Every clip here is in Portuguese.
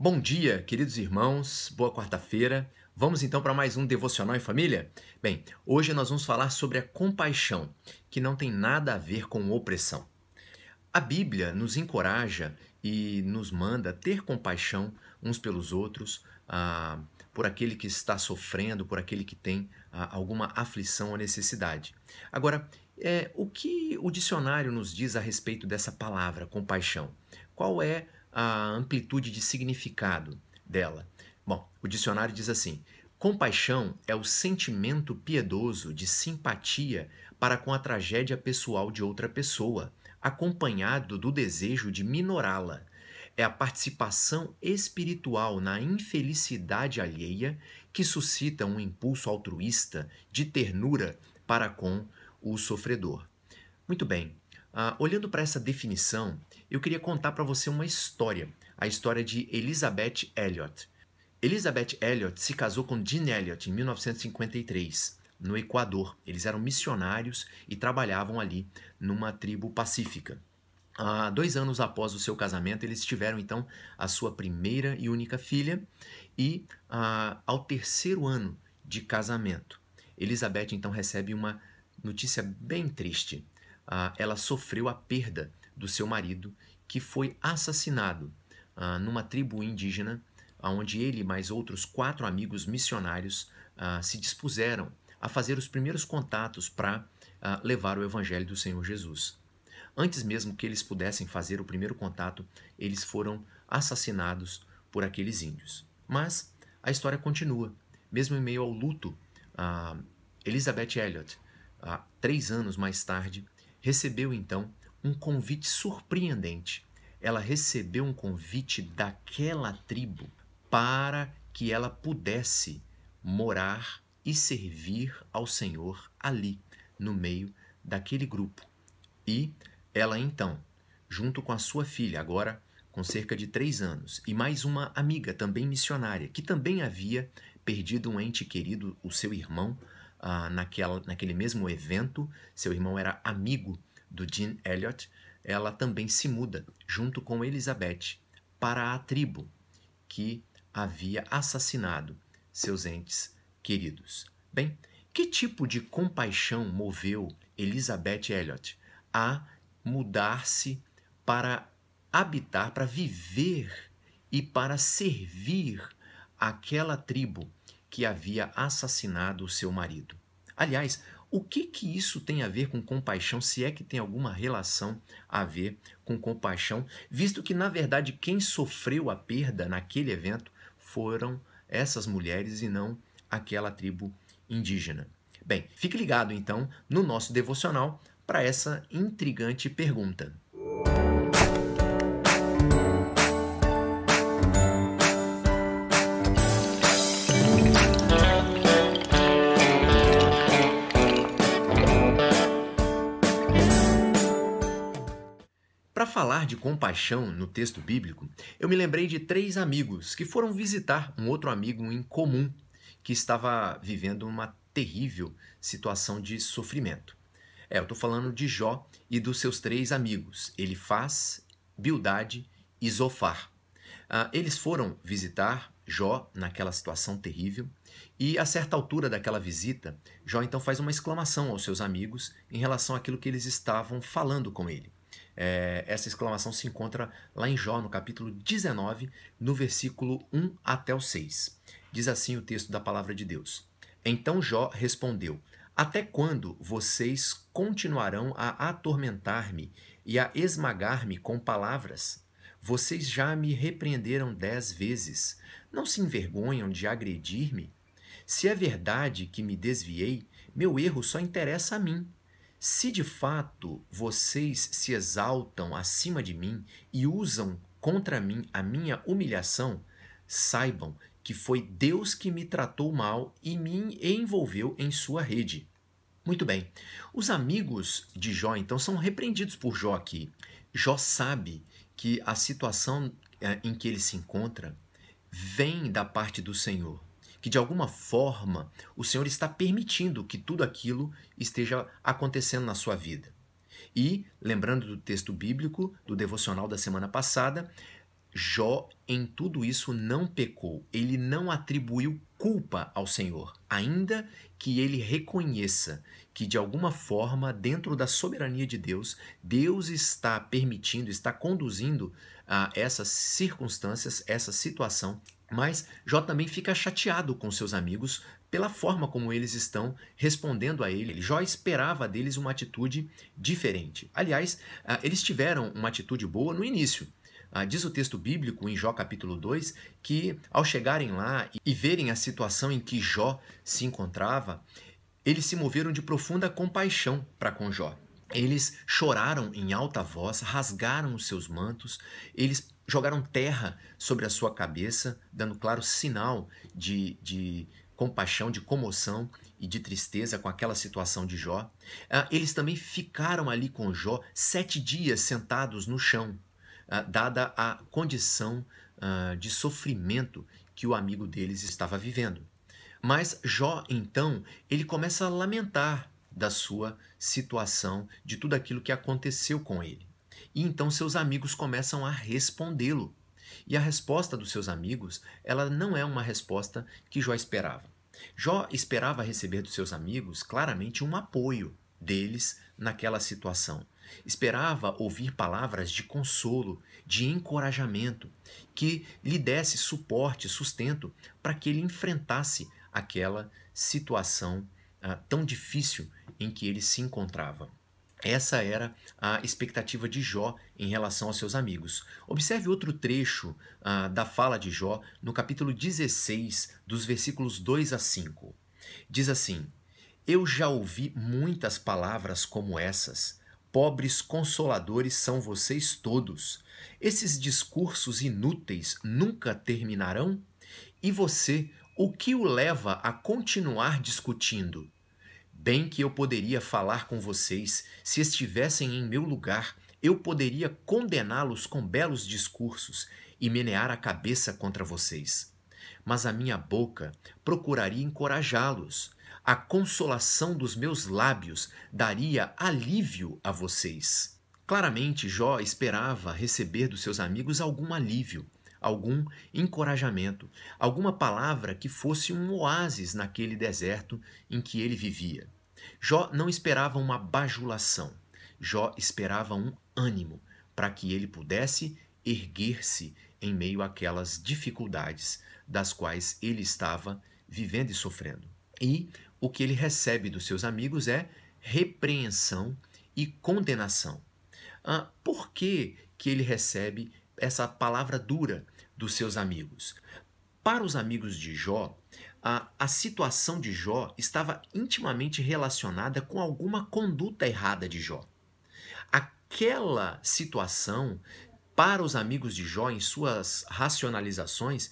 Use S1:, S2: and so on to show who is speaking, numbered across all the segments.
S1: Bom dia, queridos irmãos, boa quarta-feira. Vamos então para mais um Devocional em Família? Bem, hoje nós vamos falar sobre a compaixão, que não tem nada a ver com opressão. A Bíblia nos encoraja e nos manda ter compaixão uns pelos outros, por aquele que está sofrendo, por aquele que tem alguma aflição ou necessidade. Agora, o que o dicionário nos diz a respeito dessa palavra, compaixão? Qual é a amplitude de significado dela? Bom, o dicionário diz assim: compaixão é o sentimento piedoso de simpatia para com a tragédia pessoal de outra pessoa, acompanhado do desejo de minorá-la. É a participação espiritual na infelicidade alheia que suscita um impulso altruísta de ternura para com o sofredor. Muito bem, olhando para essa definição, eu queria contar para você uma história, a história de Elisabeth Elliot. Elizabeth Elliot se casou com Jean Elliot em 1953, no Equador. Eles eram missionários e trabalhavam ali numa tribo pacífica. 2 anos após o seu casamento, eles tiveram então a sua primeira e única filha, e ao terceiro ano de casamento, Elizabeth então recebe uma notícia bem triste. Ela sofreu a perda do seu marido, que foi assassinado numa tribo indígena, onde ele e mais outros 4 amigos missionários se dispuseram a fazer os primeiros contatos para levar o evangelho do Senhor Jesus. Antes mesmo que eles pudessem fazer o primeiro contato, eles foram assassinados por aqueles índios. Mas a história continua. Mesmo em meio ao luto, Elizabeth Elliot, 3 anos mais tarde, recebeu então um convite surpreendente. Ela recebeu um convite daquela tribo para que ela pudesse morar e servir ao Senhor ali, no meio daquele grupo. E ela então, junto com a sua filha, agora com cerca de 3 anos, e mais uma amiga também missionária, que também havia perdido um ente querido, o seu irmão, naquele mesmo evento. Seu irmão era amigo do Jean Elliot. Ela também se muda, junto com Elizabeth, para a tribo que havia assassinado seus entes queridos. Bem, que tipo de compaixão moveu Elizabeth Elliot a mudar-se para habitar, para viver e para servir aquela tribo que havia assassinado o seu marido? Aliás, o que isso tem a ver com compaixão, se é que tem alguma relação a ver com compaixão, visto que, na verdade, quem sofreu a perda naquele evento foram essas mulheres e não aquela tribo indígena? Bem, fique ligado então no nosso devocional para essa intrigante pergunta. Para falar de compaixão no texto bíblico, eu me lembrei de 3 amigos que foram visitar um outro amigo em comum que estava vivendo uma terrível situação de sofrimento. Eu estou falando de Jó e dos seus 3 amigos, Elifaz, Bildade e Zofar. Eles foram visitar Jó naquela situação terrível, e a certa altura daquela visita, Jó então faz uma exclamação aos seus amigos em relação àquilo que eles estavam falando com ele. Essa exclamação se encontra lá em Jó, no capítulo 19, no versículo 1 até o 6. Diz assim o texto da palavra de Deus: Então Jó respondeu: Até quando vocês continuarão a atormentar-me e a esmagar-me com palavras? Vocês já me repreenderam 10 vezes. Não se envergonham de agredir-me? Se é verdade que me desviei, meu erro só interessa a mim. Se de fato vocês se exaltam acima de mim e usam contra mim a minha humilhação, saibam que foi Deus que me tratou mal e me envolveu em sua rede. Muito bem, os amigos de Jó então são repreendidos por Jó aqui. Jó sabe que a situação em que ele se encontra vem da parte do Senhor, que de alguma forma o Senhor está permitindo que tudo aquilo esteja acontecendo na sua vida. E, lembrando do texto bíblico, do devocional da semana passada, Jó, em tudo isso, não pecou. Ele não atribuiu culpa ao Senhor, ainda que ele reconheça que, de alguma forma, dentro da soberania de Deus, Deus está permitindo, está conduzindo essas circunstâncias, essa situação. Mas Jó também fica chateado com seus amigos pela forma como eles estão respondendo a ele. Jó esperava deles uma atitude diferente. Aliás, eles tiveram uma atitude boa no início. Diz o texto bíblico, em Jó capítulo 2, que ao chegarem lá e verem a situação em que Jó se encontrava, eles se moveram de profunda compaixão para com Jó. Eles choraram em alta voz, rasgaram os seus mantos, eles jogaram terra sobre a sua cabeça, dando claro sinal de compaixão, de comoção e de tristeza com aquela situação de Jó. Eles também ficaram ali com Jó 7 dias sentados no chão, dada a condição de sofrimento que o amigo deles estava vivendo. Mas Jó, então, ele começa a lamentar da sua situação, de tudo aquilo que aconteceu com ele. E então seus amigos começam a respondê-lo. E a resposta dos seus amigos, ela não é uma resposta que Jó esperava. Jó esperava receber dos seus amigos claramente um apoio deles naquela situação. Esperava ouvir palavras de consolo, de encorajamento, que lhe desse suporte, sustento para que ele enfrentasse aquela situação tão difícil em que ele se encontrava. Essa era a expectativa de Jó em relação aos seus amigos. Observe outro trecho da fala de Jó no capítulo 16, dos versículos 2 a 5. Diz assim: Eu já ouvi muitas palavras como essas. Pobres consoladores são vocês todos. Esses discursos inúteis nunca terminarão? E você, o que o leva a continuar discutindo? Bem que eu poderia falar com vocês, se estivessem em meu lugar, eu poderia condená-los com belos discursos e menear a cabeça contra vocês. Mas a minha boca procuraria encorajá-los. A consolação dos meus lábios daria alívio a vocês. Claramente, Jó esperava receber dos seus amigos algum alívio, algum encorajamento, alguma palavra que fosse um oásis naquele deserto em que ele vivia. Jó não esperava uma bajulação. Jó esperava um ânimo para que ele pudesse erguer-se em meio àquelas dificuldades das quais ele estava vivendo e sofrendo. E o que ele recebe dos seus amigos é repreensão e condenação. Por que ele recebe essa palavra dura dos seus amigos? Para os amigos de Jó, a situação de Jó estava intimamente relacionada com alguma conduta errada de Jó. Aquela situação, para os amigos de Jó, em suas racionalizações,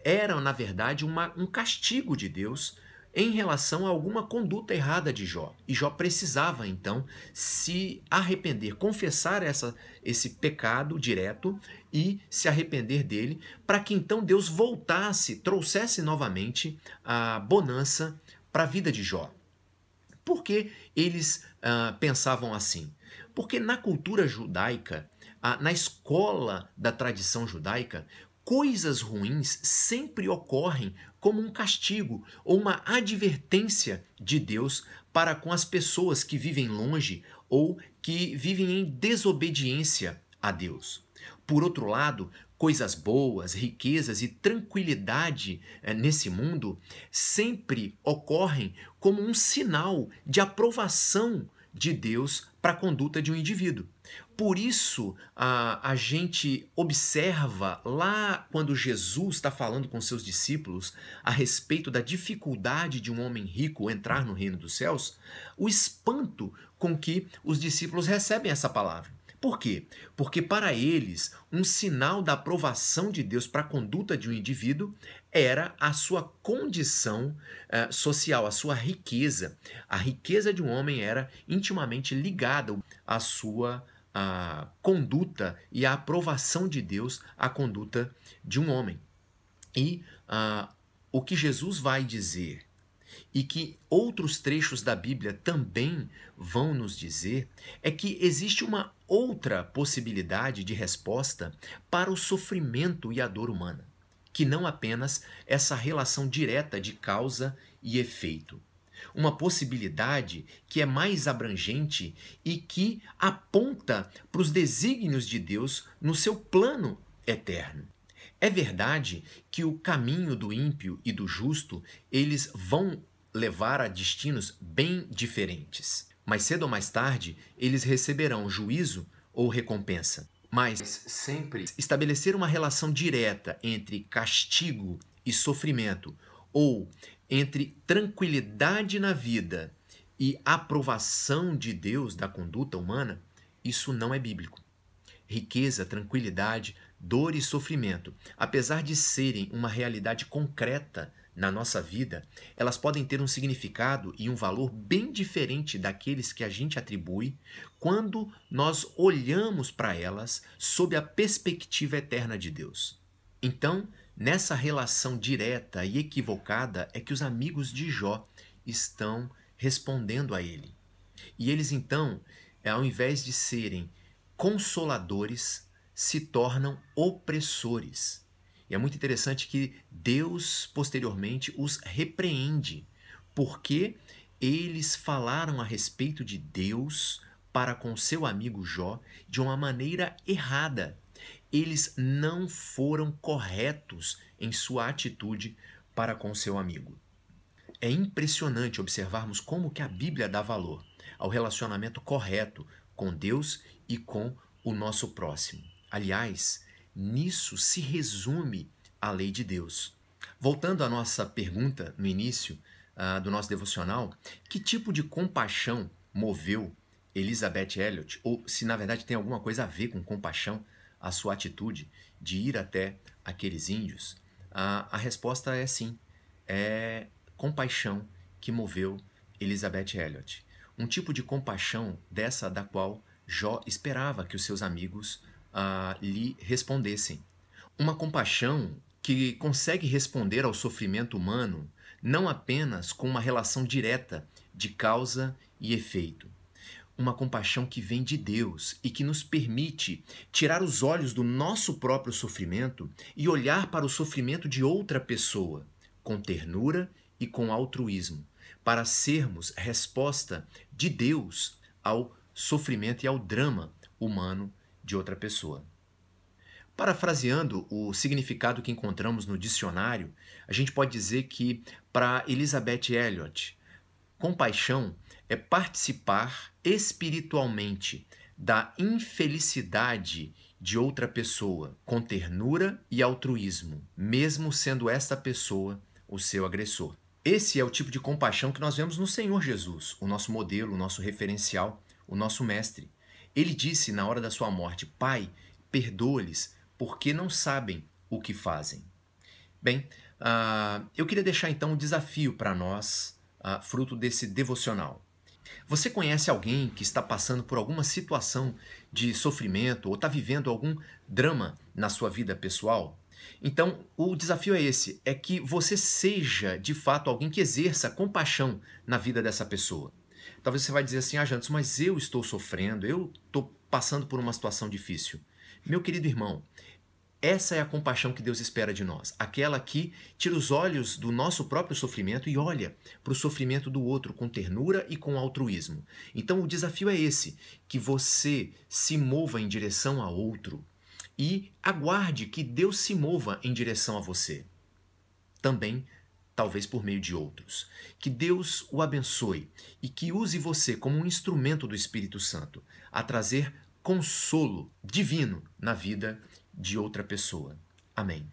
S1: era, na verdade, um castigo de Deus em relação a alguma conduta errada de Jó. E Jó precisava, então, se arrepender, confessar esse pecado direto e se arrepender dele, para que então Deus trouxesse novamente a bonança para a vida de Jó. Por que eles pensavam assim? Porque na cultura judaica, na escola da tradição judaica, coisas ruins sempre ocorrem como um castigo ou uma advertência de Deus para com as pessoas que vivem longe ou que vivem em desobediência a Deus. Por outro lado, coisas boas, riquezas e tranquilidade nesse mundo sempre ocorrem como um sinal de aprovação de Deus para a conduta de um indivíduo. Por isso, a gente observa lá quando Jesus está falando com seus discípulos a respeito da dificuldade de um homem rico entrar no reino dos céus, o espanto com que os discípulos recebem essa palavra. Por quê? Porque para eles, um sinal da aprovação de Deus para a conduta de um indivíduo era a sua condição social, a sua riqueza. A riqueza de um homem era intimamente ligada à sua conduta e à aprovação de Deus à conduta de um homem. E o que Jesus vai dizer e que outros trechos da Bíblia também vão nos dizer é que existe uma outra possibilidade de resposta para o sofrimento e a dor humana, que não apenas essa relação direta de causa e efeito. Uma possibilidade que é mais abrangente e que aponta para os desígnios de Deus no seu plano eterno. É verdade que o caminho do ímpio e do justo, eles vão levar a destinos bem diferentes. Mais cedo ou mais tarde, eles receberão juízo ou recompensa. Mas sempre estabelecer uma relação direta entre castigo e sofrimento, ou entre tranquilidade na vida e aprovação de Deus da conduta humana, isso não é bíblico. Riqueza, tranquilidade, dor e sofrimento, apesar de serem uma realidade concreta na nossa vida, elas podem ter um significado e um valor bem diferente daqueles que a gente atribui quando nós olhamos para elas sob a perspectiva eterna de Deus. Então, nessa relação direta e equivocada é que os amigos de Jó estão respondendo a ele. E eles então, ao invés de serem consoladores, se tornam opressores. E é muito interessante que Deus posteriormente os repreende, porque eles falaram a respeito de Deus para com seu amigo Jó de uma maneira errada. Eles não foram corretos em sua atitude para com seu amigo. É impressionante observarmos como que a Bíblia dá valor ao relacionamento correto com Deus e com o nosso próximo. Aliás, nisso se resume a lei de Deus. Voltando à nossa pergunta no início do nosso devocional, que tipo de compaixão moveu Elisabeth Elliot, ou se na verdade tem alguma coisa a ver com compaixão, a sua atitude de ir até aqueles índios? A resposta é sim, é compaixão que moveu Elisabeth Elliot. Um tipo de compaixão dessa da qual Jó esperava que os seus amigos lhe respondessem. Uma compaixão que consegue responder ao sofrimento humano não apenas com uma relação direta de causa e efeito. Uma compaixão que vem de Deus e que nos permite tirar os olhos do nosso próprio sofrimento e olhar para o sofrimento de outra pessoa, com ternura e com altruísmo, para sermos resposta de Deus ao sofrimento e ao drama humano de outra pessoa. Parafraseando o significado que encontramos no dicionário, a gente pode dizer que, para Elisabeth Elliot, compaixão é participar espiritualmente da infelicidade de outra pessoa com ternura e altruísmo, mesmo sendo esta pessoa o seu agressor. Esse é o tipo de compaixão que nós vemos no Senhor Jesus, o nosso modelo, o nosso referencial, o nosso mestre. Ele disse na hora da sua morte: Pai, perdoa-lhes, porque não sabem o que fazem. Bem, eu queria deixar então um desafio para nós, fruto desse devocional. Você conhece alguém que está passando por alguma situação de sofrimento ou está vivendo algum drama na sua vida pessoal? Então, o desafio é esse, é que você seja, de fato, alguém que exerça compaixão na vida dessa pessoa. Talvez você vai dizer assim: Jantos, mas eu estou sofrendo, eu estou passando por uma situação difícil. Meu querido irmão, essa é a compaixão que Deus espera de nós, aquela que tira os olhos do nosso próprio sofrimento e olha para o sofrimento do outro com ternura e com altruísmo. Então o desafio é esse, que você se mova em direção a outro e aguarde que Deus se mova em direção a você. Também, talvez por meio de outros. Que Deus o abençoe e que use você como um instrumento do Espírito Santo a trazer consolo divino na vida de outra pessoa. Amém.